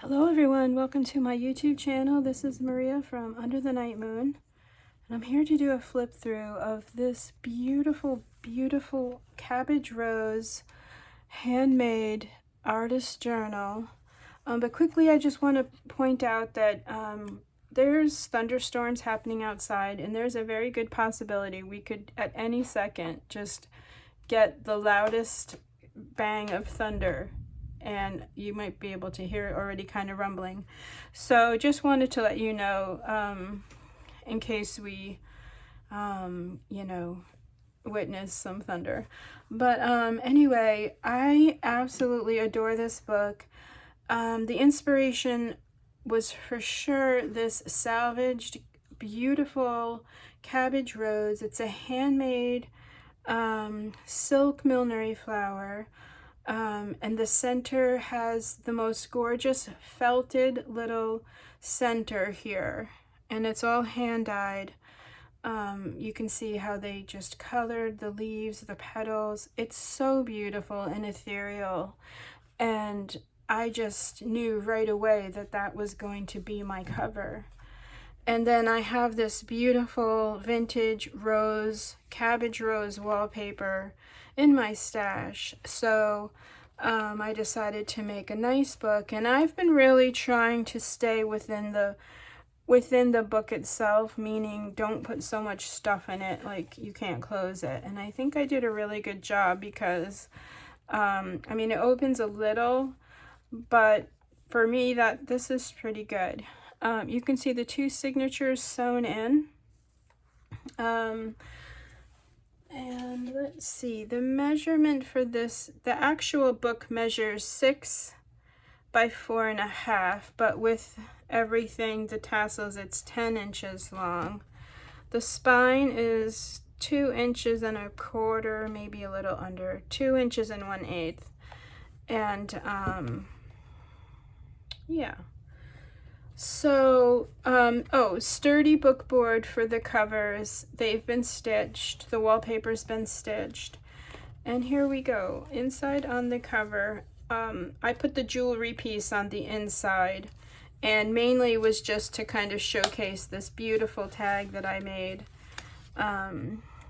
Hello everyone, welcome to my YouTube channel. This is Maria from Under the Night Moon, and I'm here to do a flip through of this beautiful, beautiful Cabbage Rose handmade artist journal. But quickly I just want to point out that there's thunderstorms happening outside, and there's a very good possibility we could at any second just get the loudest bang of thunder, and you might be able to hear it already kind of rumbling. So just wanted to let you know, in case we, witness some thunder. But anyway, I absolutely adore this book. The inspiration was for sure this Salvaged beautiful Cabbage Rose. It's a handmade silk millinery flower. And the center has the most gorgeous felted little center here, and it's all hand dyed. You can see how they just colored the leaves, the petals. It's so beautiful and ethereal, and I just knew right away that that was going to be my cover. And then I have this beautiful vintage rose, Cabbage Rose wallpaper in my stash. So I decided to make a nice book, and I've been really trying to stay within the book itself, meaning don't put so much stuff in it like you can't close it. And I think I did a really good job because I mean, it opens a little, but for me this is pretty good. You can see the two signatures sewn in. And let's see, the measurement for this, the actual book measures 6 by 4.5, but with everything, the tassels, it's 10 inches long. The spine is 2 inches and a quarter, maybe a little under, 2 inches and 1/8. And yeah. So, sturdy book board for the covers. They've been stitched. The wallpaper's been stitched. And here we go. Inside on the cover, I put the jewelry piece on the inside, and mainly was just to kind of showcase this beautiful tag that I made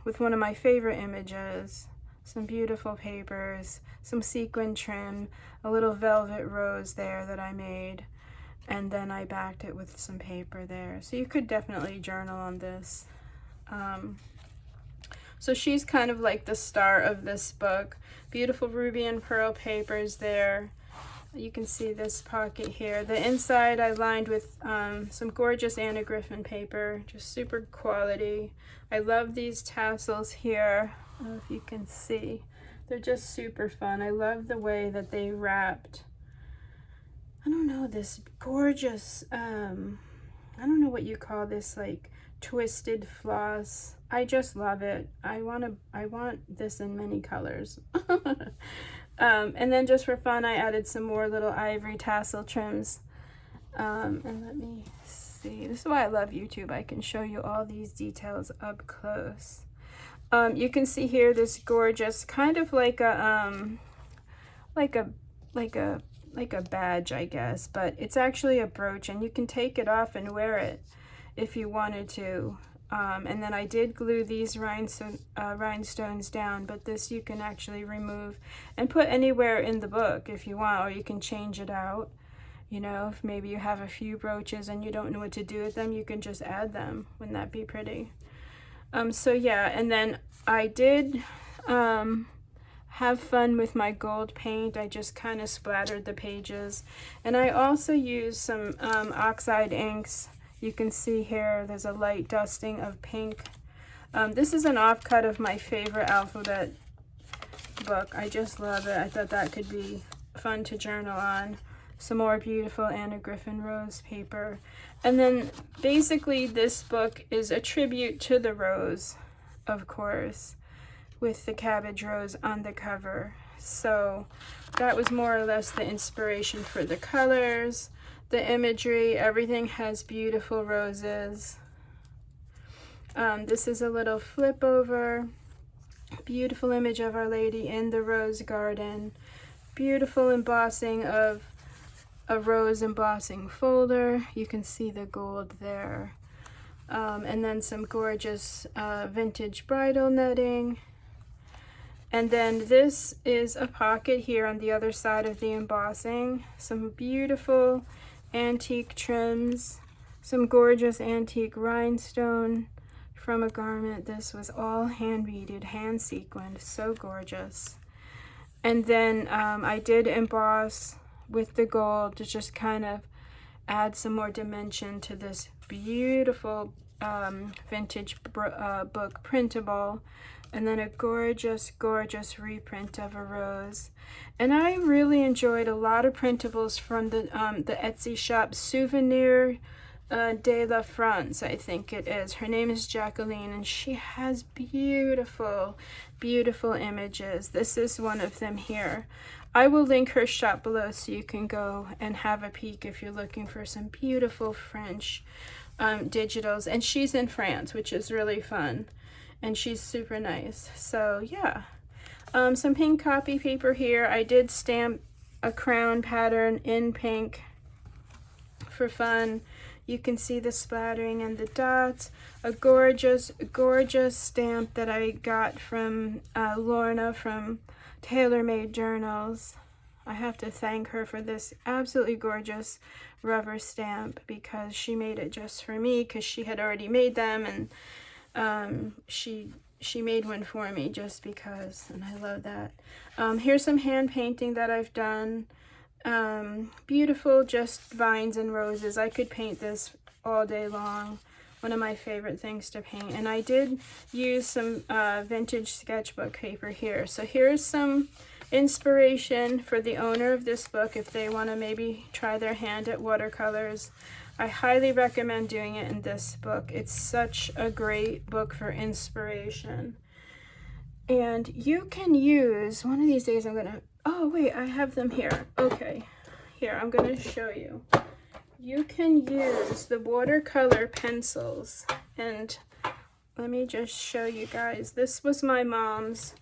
with one of my favorite images, some beautiful papers, some sequin trim, a little velvet rose there that I made. And then I backed it with some paper there. So you could definitely journal on this. So she's kind of like the star of this book. Beautiful ruby and pearl papers there. You can see this pocket here. The inside I lined with some gorgeous Anna Griffin paper, just super quality. I love these tassels here. I don't know if you can see. They're just super fun. I love the way that they wrapped, I don't know, this gorgeous, I don't know what you call this, like twisted floss. I just love it. I want this in many colors. And then just for fun, I added some more little ivory tassel trims. And let me see. This is why I love YouTube. I can show you all these details up close. You can see here this gorgeous, kind of like a badge, I guess, but it's actually a brooch, and you can take it off and wear it if you wanted to. And then I did glue these rhinestones down, but this you can actually remove and put anywhere in the book if you want, or you can change it out. You know, if maybe you have a few brooches and you don't know what to do with them, you can just add them. Wouldn't that be pretty? So yeah, and then I did have fun with my gold paint. I just kind of splattered the pages, and I also used some oxide inks. You can see here there's a light dusting of pink. This is an offcut of my favorite alphabet book. I just love it. I thought that could be fun to journal on. Some more beautiful Anna Griffin Rose paper. And then basically this book is a tribute to the rose, of course, with the Cabbage Rose on the cover. So that was more or less the inspiration for the colors, the imagery. Everything has beautiful roses. This is a little flip over. Beautiful image of Our Lady in the rose garden. Beautiful embossing of a rose embossing folder. You can see the gold there. And then some gorgeous vintage bridal netting. And then this is a pocket here on the other side of the embossing. Some beautiful antique trims, some gorgeous antique rhinestone from a garment. This was all hand beaded, hand sequined, so gorgeous. And then I did emboss with the gold to just kind of add some more dimension to this beautiful vintage book printable. And then a gorgeous, gorgeous reprint of a rose. And I really enjoyed a lot of printables from the Etsy shop, Souvenirdelafrance, I think it is. Her name is Jacqueline, and she has beautiful, beautiful images. This is one of them here. I will link her shop below so you can go and have a peek if you're looking for some beautiful French digitals. And she's in France, which is really fun. And she's super nice. So yeah, some pink copy paper here. I did stamp a crown pattern in pink for fun. You can see the splattering and the dots. A gorgeous, gorgeous stamp that I got from Lorna from Tailor Made Journals. I have to thank her for this absolutely gorgeous rubber stamp because she made it just for me because she had already made them, and she made one for me just because, and I love that. Here's some hand painting that I've done. Beautiful, just vines and roses. I could paint this all day long. One of my favorite things to paint. And I did use some vintage sketchbook paper here. So here's some inspiration for the owner of this book if they want to maybe try their hand at watercolors. I highly recommend doing it in this book. It's such a great book for inspiration. And you can use, one of these days I'm gonna, oh wait, I have them here. Okay, here, I'm gonna show you. You can use the watercolor pencils, and let me just show you guys. This was my mom's,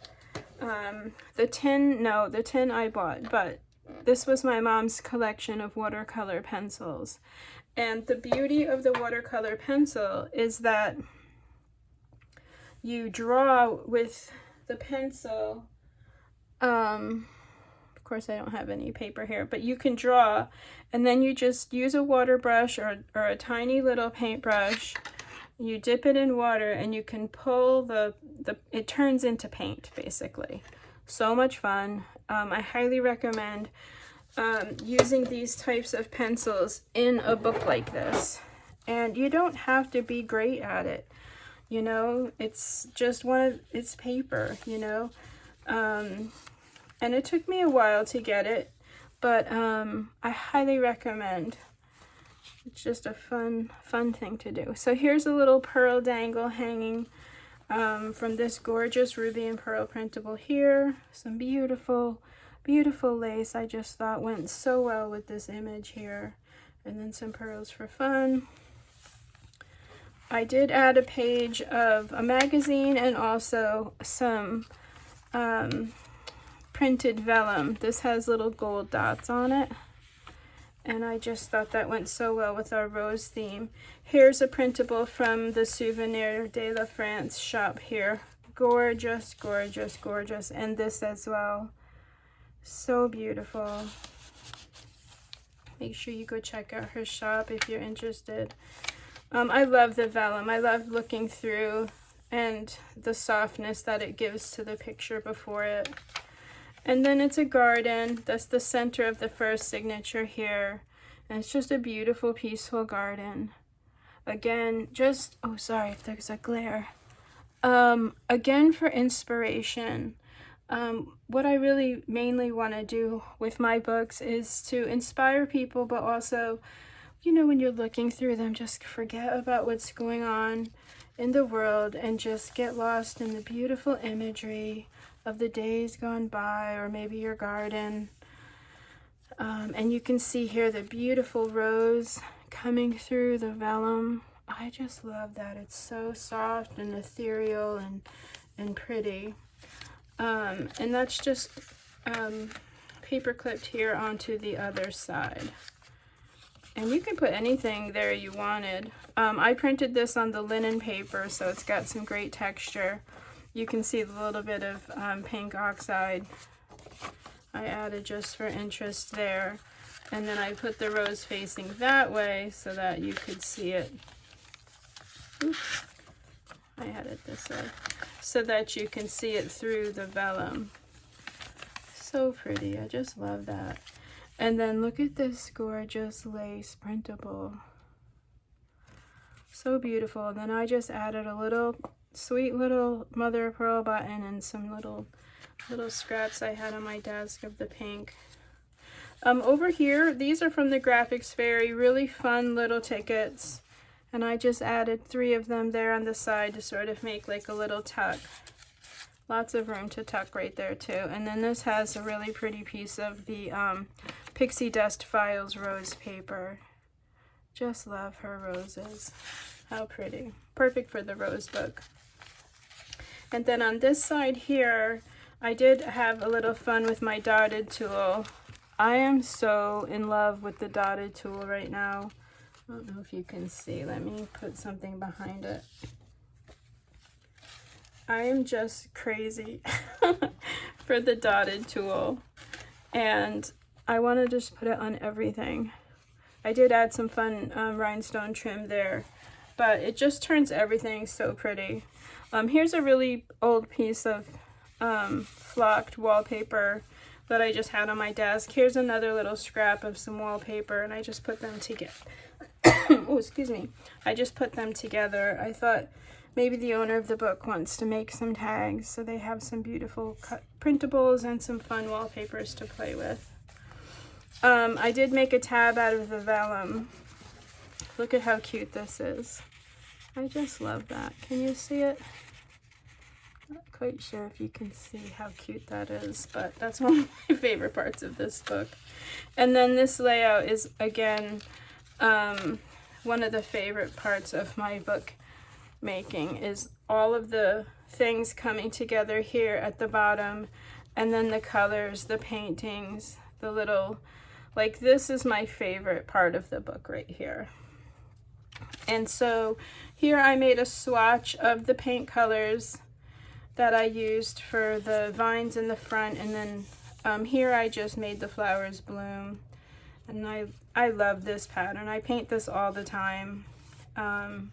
the tin I bought, but this was my mom's collection of watercolor pencils. And the beauty of the watercolor pencil is that you draw with the pencil. Of course, I don't have any paper here, but you can draw, and then you just use a water brush or a tiny little paintbrush. You dip it in water, and you can pull it turns into paint, basically. So much fun. I highly recommend using these types of pencils in a book like this. And you don't have to be great at it, you know, it's just it's paper, you know. And it took me a while to get it, but I highly recommend. It's just a fun thing to do. So here's a little pearl dangle hanging from this gorgeous ruby and pearl printable here. Some beautiful, beautiful lace I just thought went so well with this image here. And then some pearls for fun. I did add a page of a magazine and also some printed vellum. This has little gold dots on it, and I just thought that went so well with our rose theme. Here's a printable from the Souvenirdelafrance shop here. Gorgeous, gorgeous, gorgeous. And this as well. So beautiful. Make sure you go check out her shop if you're interested. I love the vellum. I love looking through and the softness that it gives to the picture before it. And then it's a garden. That's the center of the first signature here. And it's just a beautiful, peaceful garden. Again, just, oh, sorry if there's a glare. Again, for inspiration. What I really mainly want to do with my books is to inspire people, but also, you know, when you're looking through them, just forget about what's going on in the world and just get lost in the beautiful imagery of the days gone by, or maybe your garden. And you can see here the beautiful rose coming through the vellum. I just love that. It's so soft and ethereal and pretty. And that's just paper clipped here onto the other side. And you can put anything there you wanted. I printed this on the linen paper, so it's got some great texture. You can see the little bit of pink oxide I added just for interest there. And then I put the rose facing that way so that you could see it. Oops, I had it this way. So that you can see it through the vellum. So pretty, I just love that. And then look at this gorgeous lace printable. So beautiful. And then I just added a little sweet little mother of pearl button and some little scraps I had on my desk of the pink. Over here, these are from the Graphics Fairy, really fun little tickets. And I just added 3 of them there on the side to sort of make like a little tuck. Lots of room to tuck right there too. And then this has a really pretty piece of the Pixie Dust Files rose paper. Just love her roses. How pretty. Perfect for the rose book. And then on this side here, I did have a little fun with my dotted tool. I am so in love with the dotted tool right now. I don't know if you can see. Let me put something behind it. I am just crazy for the dotted tool. And I want to just put it on everything. I did add some fun rhinestone trim there, but it just turns everything so pretty. Here's a really old piece of flocked wallpaper that I just had on my desk. Here's another little scrap of some wallpaper, and I just put them together. Oh, excuse me. I just put them together. I thought maybe the owner of the book wants to make some tags, so they have some beautiful printables and some fun wallpapers to play with. I did make a tab out of the vellum. Look at how cute this is. I just love that. Can you see it? Not quite sure if you can see how cute that is, but that's one of my favorite parts of this book. And then this layout is, again, one of the favorite parts of my book making is all of the things coming together here at the bottom, and then the colors, the paintings, the little, like, this is my favorite part of the book right here. And so here I made a swatch of the paint colors that I used for the vines in the front, and then here I just made the flowers bloom. And I love this pattern. I paint this all the time. And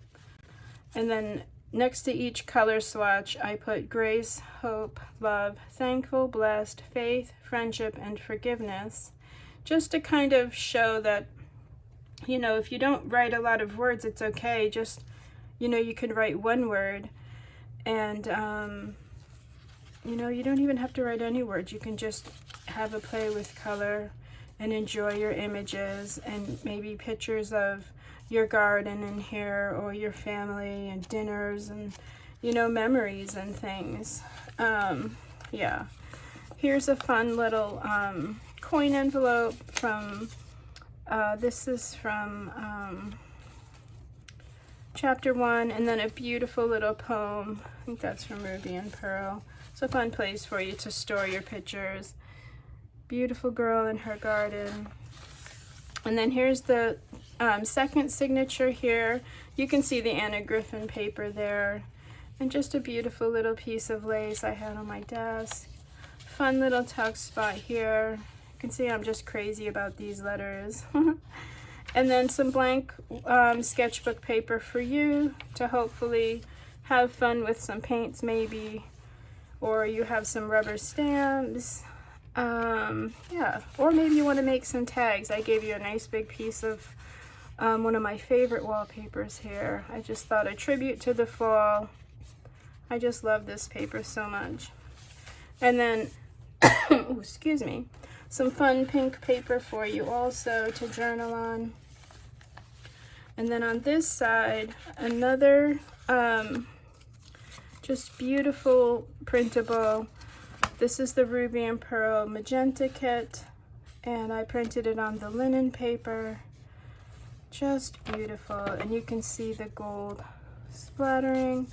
then next to each color swatch, I put grace, hope, love, thankful, blessed, faith, friendship, and forgiveness. Just to kind of show that, you know, if you don't write a lot of words, it's okay. Just, you know, you can write one word, and, you know, you don't even have to write any words. You can just have a play with color and enjoy your images, and maybe pictures of your garden in here, or your family and dinners, and, you know, memories and things. Yeah. Here's a fun little coin envelope from, this is from chapter 1, and then a beautiful little poem. I think that's from Ruby and Pearl. It's a fun place for you to store your pictures. Beautiful girl in her garden. And then here's the second signature here. You can see the Anna Griffin paper there. And just a beautiful little piece of lace I had on my desk. Fun little tuck spot here. You can see I'm just crazy about these letters. And then some blank sketchbook paper for you to hopefully have fun with some paints maybe. Or you have some rubber stamps. Yeah, or maybe you want to make some tags. I gave you a nice big piece of one of my favorite wallpapers here. I just thought a tribute to the fall. I just love this paper so much. And then, oh, excuse me, some fun pink paper for you also to journal on. And then on this side, another just beautiful printable. This is the Ruby and Pearl Magenta kit, and I printed it on the linen paper. Just beautiful, and you can see the gold splattering.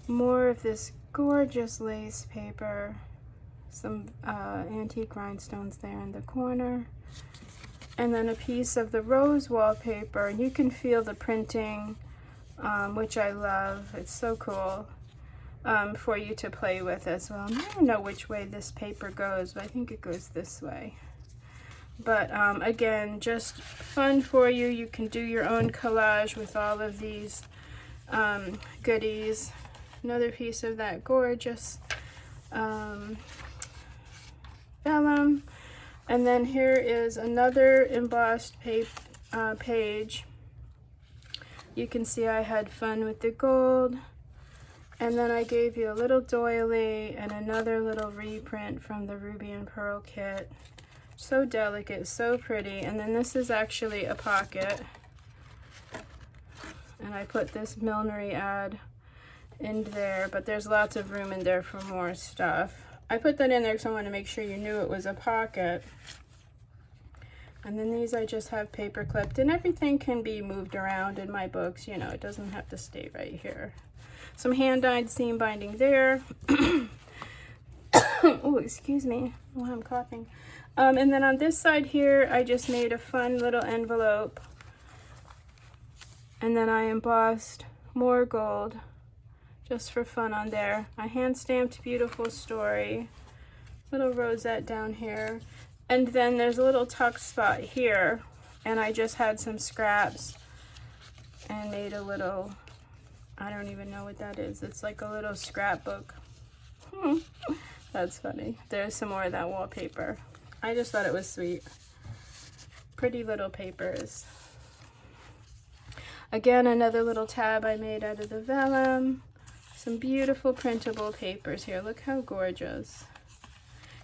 More of this gorgeous lace paper. Some antique rhinestones there in the corner. And then a piece of the rose wallpaper. You can feel the printing, which I love. It's so cool for you to play with as well. I don't know which way this paper goes, but I think it goes this way. But again, just fun for you. You can do your own collage with all of these goodies. Another piece of that gorgeous vellum. And then here is another embossed page. You can see I had fun with the gold. And then I gave you a little doily and another little reprint from the Ruby and Pearl kit. So delicate, so pretty. And then this is actually a pocket. And I put this millinery ad in there, but there's lots of room in there for more stuff. I put that in there because I want to make sure you knew it was a pocket. And then these I just have paper clipped, and everything can be moved around in my books. You know, it doesn't have to stay right here. Some hand-dyed seam binding there. Oh, excuse me. Oh, I'm coughing. And then on this side here, I just made a fun little envelope. And then I embossed more gold just for fun on there. I hand-stamped Beautiful Story. Little rosette down here. And then there's a little tuck spot here. And I just had some scraps and made a little, I don't even know what that is. It's like a little scrapbook. That's funny. There's some more of that wallpaper. I just thought it was sweet. Pretty little papers. Again, another little tab I made out of the vellum. Some beautiful printable papers here. Look how gorgeous.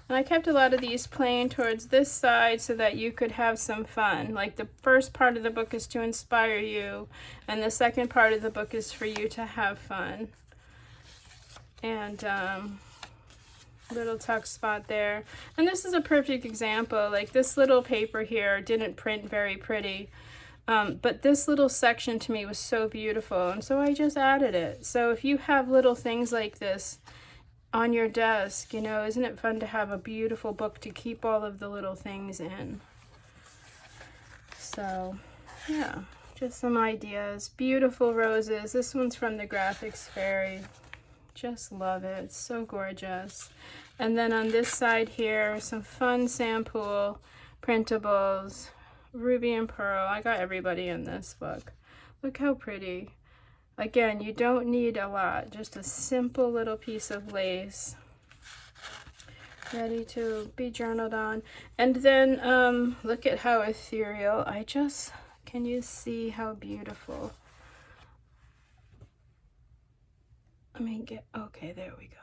And I kept a lot of these plain towards this side so that you could have some fun. Like the first part of the book is to inspire you, and the second part of the book is for you to have fun. And little tuck spot there. And this is a perfect example. Like this little paper here didn't print very pretty. But this little section to me was so beautiful, and so I just added it. So if you have little things like this on your desk, you know, isn't it fun to have a beautiful book to keep all of the little things in? So, yeah, just some ideas. Beautiful roses. This one's from the Graphics Fairy. Just love it. It's so gorgeous. And then on this side here, some fun sample printables. Ruby and Pearl. I got everybody in this book. Look how pretty. Again, you don't need a lot. Just a simple little piece of lace. Ready to be journaled on. And then look at how ethereal. Can you see how beautiful? Let me get, okay, there we go.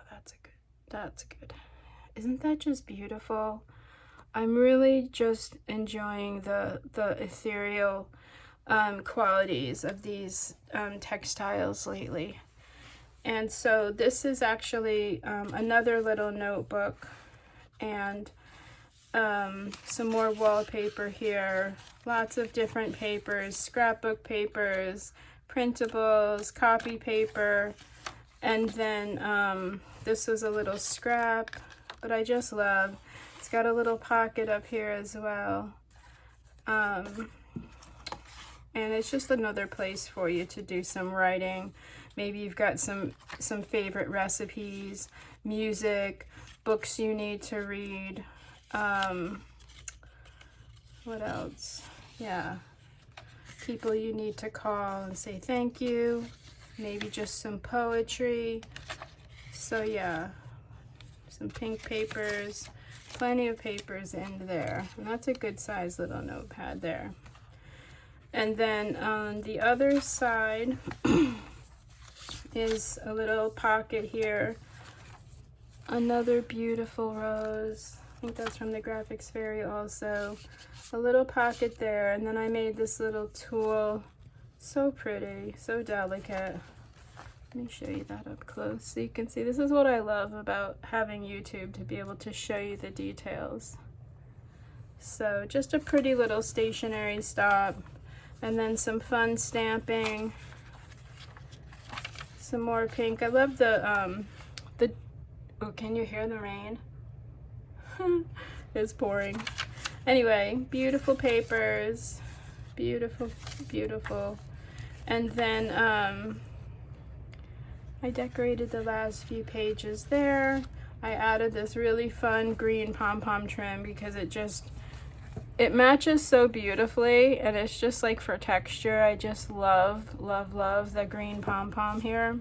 That's good. Isn't that just beautiful? I'm really just enjoying the ethereal qualities of these textiles lately. And so this is actually another little notebook, and some more wallpaper here. Lots of different papers, scrapbook papers, printables, copy paper, and then this was a little scrap, but I just love. It's got a little pocket up here as well. And it's just another place for you to do some writing. Maybe you've got some favorite recipes, music, books you need to read. What else? Yeah. People you need to call and say thank you. Maybe just some poetry. So yeah, some pink papers. Plenty of papers in there, and that's a good size little notepad there. And then on the other side is a little pocket here. Another beautiful rose. I think that's from the Graphics Fairy also. A little pocket there, and then I made this little tool. So pretty, so delicate. Let me show you that up close so you can see. This is what I love about having YouTube, to be able to show you the details. So just a pretty little stationery stop, and then some fun stamping, some more pink. I love the oh, can you hear the rain? It's pouring. Anyway, beautiful papers. Beautiful, beautiful. And then I decorated the last few pages there. I added this really fun green pom-pom trim because it matches so beautifully, and it's just like for texture. I just love, love, love the green pom-pom here.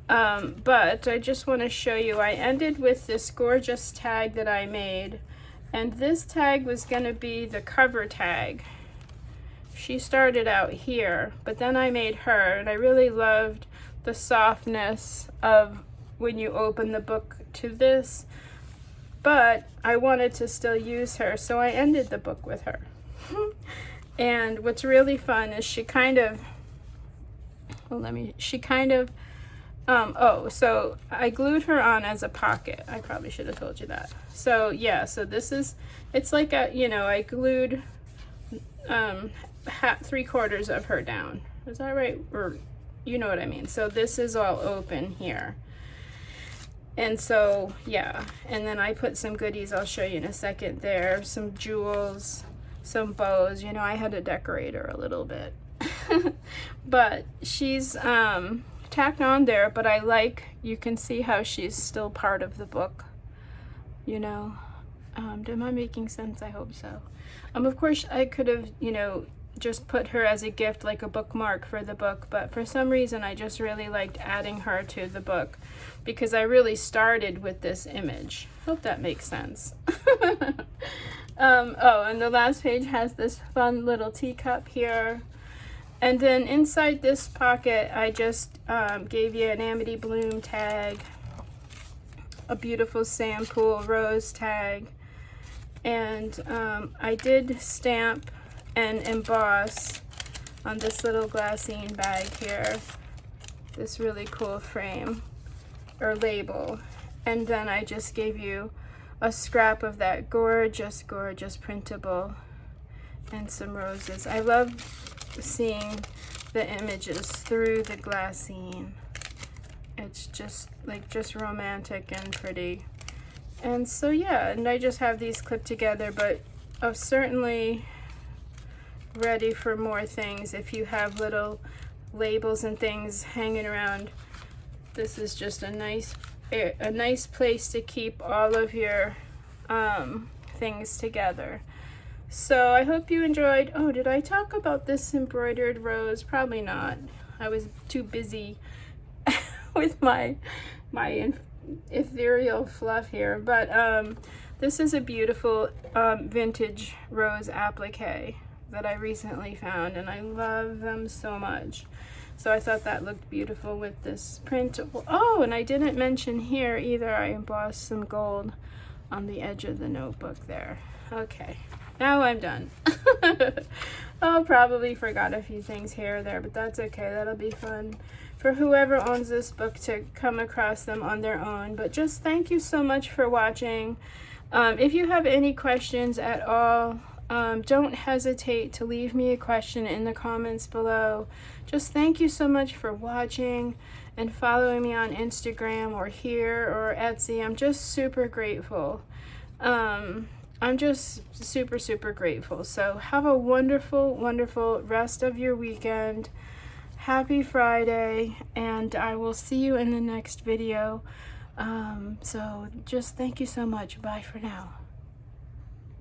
But I just want to show you, I ended with this gorgeous tag that I made, and this tag was going to be the cover tag. She started out here, but then I made her, and I really loved the softness of when you open the book to this, but I wanted to still use her, so I ended the book with her. And what's really fun is she kind of, so I glued her on as a pocket. I probably should have told you that. So yeah, so this is, it's like a, you know, I glued 3/4 of her down. Is that right? Or you know what I mean. So this is all open here. And so, yeah, and then I put some goodies I'll show you in a second there, some jewels, some bows. You know, I had to decorate her a little bit. But she's tacked on there, but I like, you can see how she's still part of the book, you know. Am I making sense? I hope so. Of course, I could have, you know, just put her as a gift, like a bookmark for the book, but for some reason I just really liked adding her to the book because I really started with this image. Hope that makes sense. Oh, and the last page has this fun little teacup here, and then inside this pocket I just gave you an Amity Bloom tag, a beautiful sample rose tag, and I did stamp and emboss on this little glassine bag here, this really cool frame or label, and then I just gave you a scrap of that gorgeous, gorgeous printable and some roses. I love seeing the images through the glassine. It's just like just romantic and pretty. And so yeah, and I just have these clipped together, but I've certainly ready for more things. If you have little labels and things hanging around, this is just a nice place to keep all of your things together. So I hope you enjoyed. Oh, did I talk about this embroidered rose? Probably not. I was too busy with my ethereal fluff here, but this is a beautiful vintage rose applique that I recently found, and I love them so much. So I thought that looked beautiful with this print. Oh, and I didn't mention here either, I embossed some gold on the edge of the notebook there. Okay, now I'm done. Oh, probably forgot a few things here or there, but that's okay. That'll be fun for whoever owns this book to come across them on their own. But just thank you so much for watching. If you have any questions at all, don't hesitate to leave me a question in the comments below. Just thank you so much for watching and following me on Instagram or here or Etsy. I'm just super grateful. I'm just super, super grateful. So have a wonderful, wonderful rest of your weekend. Happy Friday, and I will see you in the next video. So just thank you so much. Bye for now.